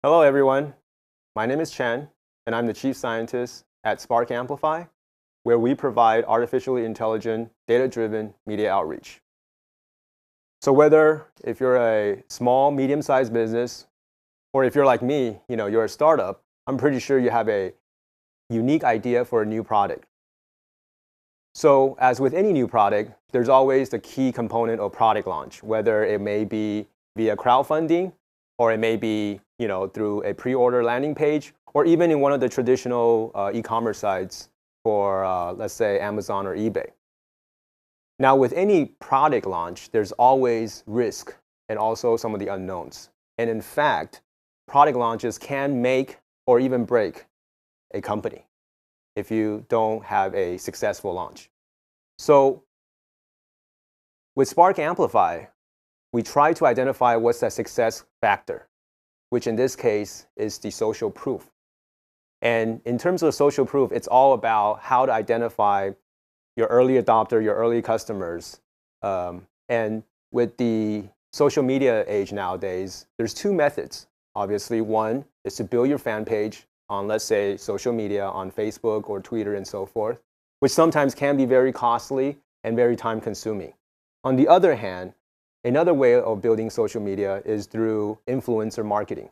Hello, everyone. My name is Chen, and I'm the Chief Scientist at Spark Amplify, where we provide artificially intelligent, data-driven media outreach. So whether if you're a small, medium-sized business, or if you're like me, you're a startup, I'm pretty sure you have a unique idea for a new product. So as with any new product, there's always the key component of product launch, whether it may be via crowdfunding, or it may be through a pre-order landing page, or even in one of the traditional e-commerce sites for, let's say, Amazon or eBay. Now, with any product launch, there's always risk and also some of the unknowns. And in fact, product launches can make or even break a company if you don't have a successful launch. So with Spark Amplify, we try to identify what's that success factor, which in this case is the social proof. And in terms of social proof, it's all about how to identify your early adopter, your early customers. And with the social media age nowadays, there's two methods. Obviously, one is to build your fan page on, let's say, social media, on Facebook or Twitter and so forth, which sometimes can be very costly and very time-consuming. On the other hand, another way of building social media is through influencer marketing,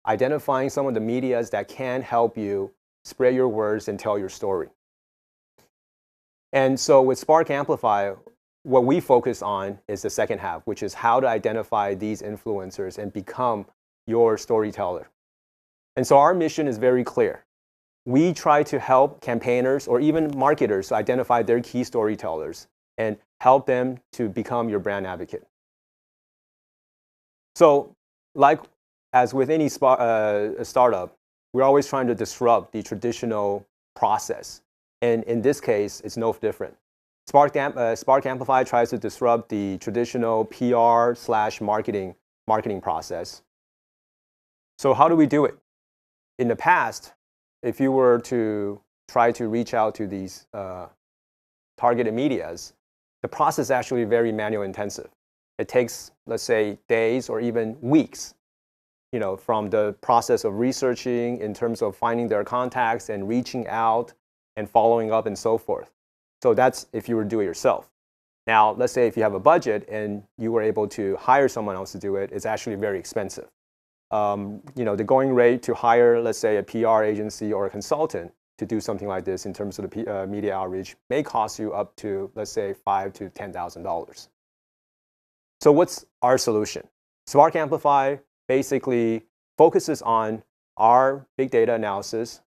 identifying some of the medias that can help you spread your words and tell your story. And so with Spark Amplify, what we focus on is the second half, which is how to identify these influencers and become your storyteller. And so our mission is very clear. We try to help campaigners or even marketers to identify their key storytellers and help them to become your brand advocate. So like as with any startup, we're always trying to disrupt the traditional process. And in this case, it's no different. Spark Amplify tries to disrupt the traditional PR/marketing process. So how do we do it? In the past, if you were to try to reach out to these targeted medias, the process is actually very manual intensive. It takes, let's say, days or even weeks, from the process of researching in terms of finding their contacts and reaching out and following up and so forth. So that's if you were to do it yourself. Now, let's say if you have a budget and you were able to hire someone else to do it, it's actually very expensive. The going rate to hire, let's say, a PR agency or a consultant to do something like this in terms of the media outreach may cost you up to, let's say, $5,000 to $10,000. So what's our solution? Spark Amplify basically focuses on our big data analysis.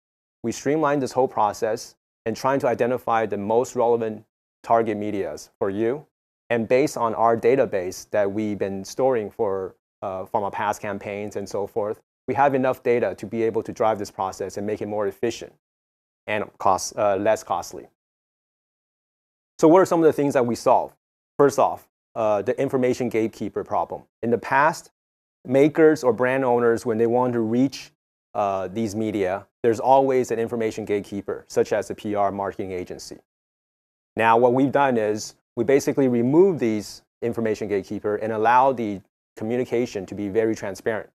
We streamline this whole process and trying to identify the most relevant target medias for you. And based on our database that we've been storing from our past campaigns and so forth, we have enough data to be able to drive this process and make it more efficient and less costly. So what are some of the things that we solve? First off, the information gatekeeper problem. In the past, makers or brand owners, when they want to reach these media, there's always an information gatekeeper, such as a PR marketing agency. Now, what we've done is we basically remove these information gatekeeper and allow the communication to be very transparent,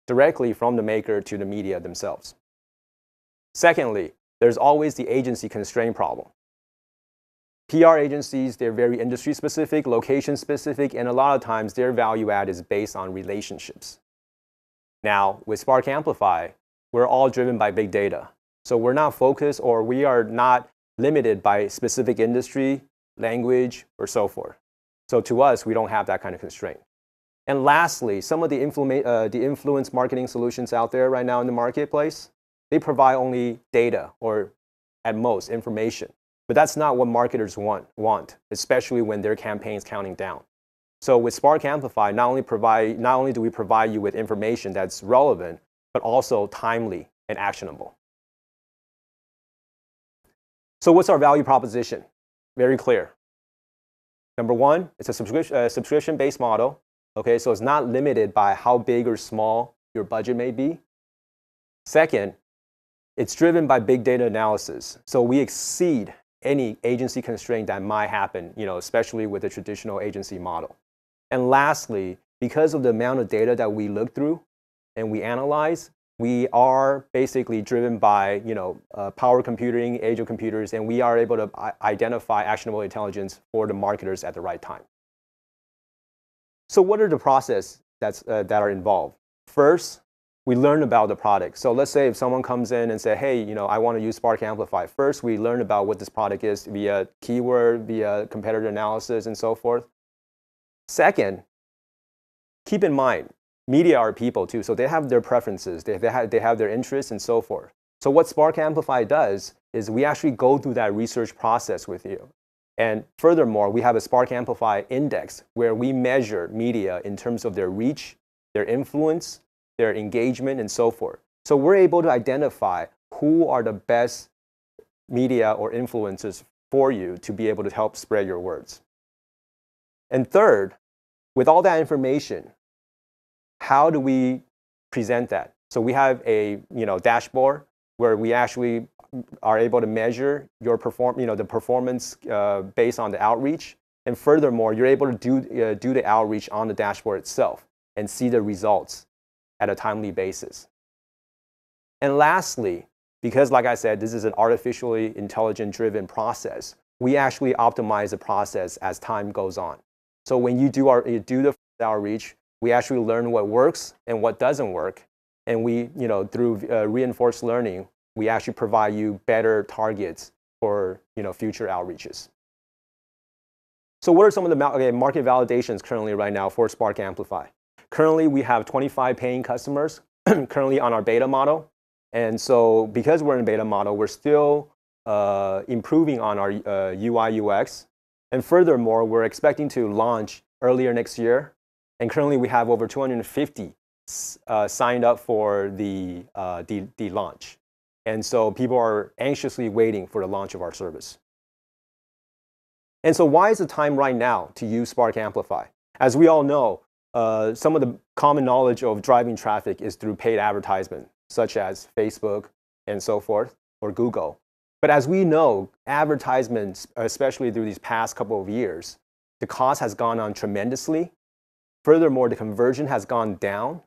directly from the maker to the media themselves. Secondly, there's always the agency constraint problem. PR agencies, they're very industry specific, location specific, and a lot of times their value add is based on relationships. Now, with Spark Amplify, we're all driven by big data. So we're not focused or we are not limited by specific industry, language, or so forth. So to us, we don't have that kind of constraint. And lastly, some of the influence marketing solutions out there right now in the marketplace, they provide only data or at most information. But that's not what marketers want, especially when their campaign's counting down. So with Spark Amplify, not only do we provide you with information that's relevant, but also timely and actionable. So what's our value proposition? Very clear. Number one, it's a subscription-based model. Okay, so it's not limited by how big or small your budget may be. Second, it's driven by big data analysis. So we exceed any agency constraint that might happen, especially with the traditional agency model. And lastly, because of the amount of data that we look through, and we analyze, we are basically driven by power computing, age of computers, and we are able to identify actionable intelligence for the marketers at the right time. So what are the processes that are involved? First, we learn about the product. So let's say if someone comes in and say, hey, I want to use Spark Amplify. First, we learn about what this product is via keyword, via competitor analysis, and so forth. Second, keep in mind, media are people too, so they have their preferences, they have their interests, and so forth. So what Spark Amplify does is we actually go through that research process with you. And furthermore, we have a Spark Amplify index where we measure media in terms of their reach, their influence, their engagement, and so forth. So we're able to identify who are the best media or influencers for you to be able to help spread your words. And third, with all that information, how do we present that? So we have a dashboard where we actually are able to measure your the performance based on the outreach. And furthermore, you're able to do the outreach on the dashboard itself and see the results at a timely basis. And lastly, because like I said, this is an artificially intelligence-driven process, we actually optimize the process as time goes on. So when you do the outreach, we actually learn what works and what doesn't work. And we, through reinforced learning, we actually provide you better targets for future outreaches. So what are some of the market validations currently right now for Spark Amplify? Currently, we have 25 paying customers currently on our beta model. And so because we're in beta model, we're still improving on our UI UX. And furthermore, we're expecting to launch earlier next year. And currently, we have over 250 signed up for the launch. And so people are anxiously waiting for the launch of our service. And so why is the time right now to use Spark Amplify? As we all know, some of the common knowledge of driving traffic is through paid advertisement, such as Facebook and so forth, or Google. But as we know, advertisements, especially through these past couple of years, the cost has gone on tremendously. Furthermore, the conversion has gone down.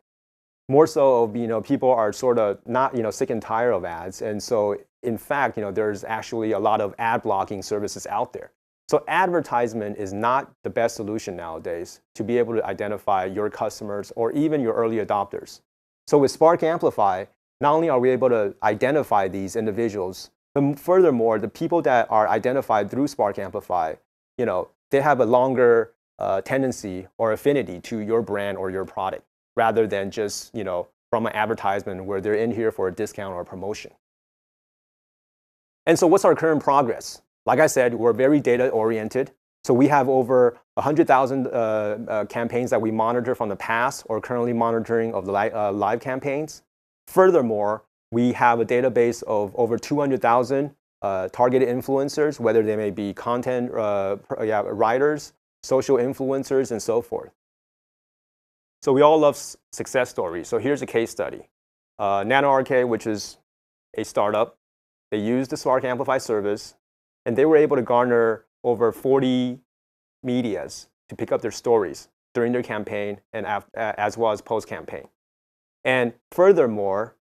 More so, people are sort of not, sick and tired of ads. And so, in fact, there's actually a lot of ad blocking services out there. So advertisement is not the best solution nowadays to be able to identify your customers or even your early adopters. So with Spark Amplify, not only are we able to identify these individuals, but furthermore, the people that are identified through Spark Amplify, they have a longer tendency or affinity to your brand or your product, rather than just, from an advertisement where they're in here for a discount or a promotion. And so what's our current progress? Like I said, we're very data-oriented. So we have over 100,000 campaigns that we monitor from the past or currently monitoring of the live campaigns. Furthermore, we have a database of over 200,000 targeted influencers, whether they may be content writers, social influencers, and so forth. So we all love success stories. So here's a case study. NanoRK, which is a startup, they used the Spark Amplify service, and they were able to garner over 40 medias to pick up their stories during their campaign and as well as post-campaign. And furthermore,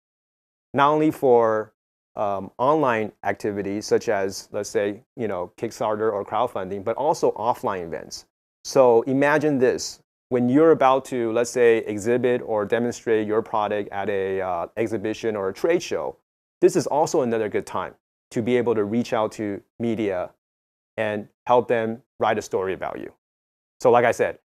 not only for online activities such as, let's say, Kickstarter or crowdfunding, but also offline events. So imagine this. When you're about to, let's say, exhibit or demonstrate your product at a exhibition or a trade show, this is also another good time to be able to reach out to media and help them write a story about you. So like I said,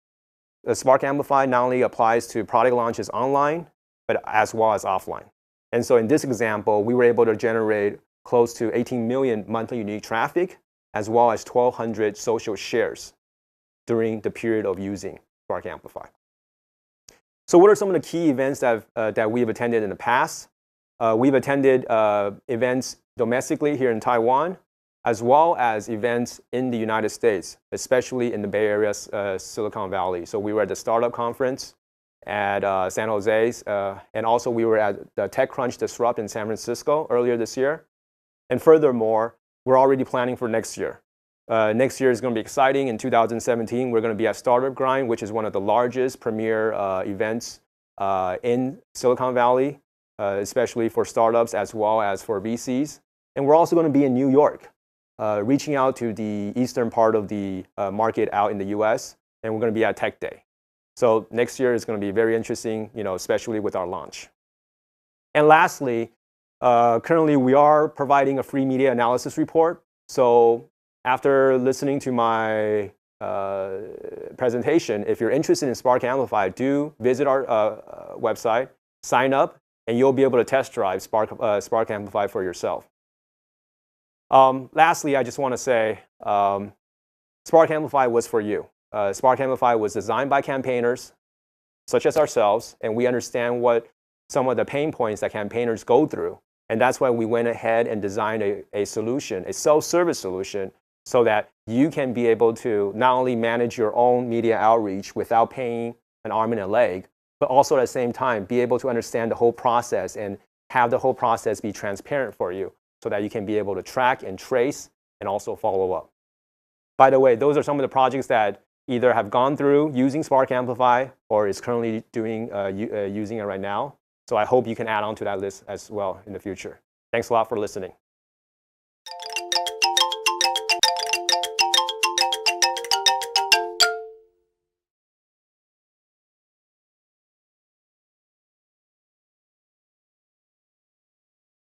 the Spark Amplify not only applies to product launches online, but as well as offline. And so in this example, we were able to generate close to 18 million monthly unique traffic, as well as 1,200 social shares during the period of using Spark Amplify. So what are some of the key events that we've attended in the past? We've attended events domestically here in Taiwan, as well as events in the United States, especially in the Bay Area, Silicon Valley. So we were at the Startup Conference at San Jose, and also we were at the TechCrunch Disrupt in San Francisco earlier this year. And furthermore, we're already planning for next year. Next year is going to be exciting. In 2017, we're going to be at Startup Grind, which is one of the largest premier events in Silicon Valley, especially for startups as well as for VCs. And we're also going to be in New York, reaching out to the eastern part of the market out in the US, and we're going to be at Tech Day. So next year is going to be very interesting, especially with our launch. And lastly, currently we are providing a free media analysis report. So after listening to my presentation, if you're interested in Spark Amplify, do visit our website, sign up, and you'll be able to test drive Spark Amplify for yourself. Lastly, I just want to say Spark Amplify was for you. Spark Amplify was designed by campaigners, such as ourselves, and we understand what some of the pain points that campaigners go through. And that's why we went ahead and designed a solution, a self-service solution, so that you can be able to not only manage your own media outreach without paying an arm and a leg, but also at the same time be able to understand the whole process and have the whole process be transparent for you so that you can be able to track and trace and also follow up. By the way, those are some of the projects that either have gone through using Spark Amplify or is currently using it right now. So I hope you can add on to that list as well in the future. Thanks a lot for listening.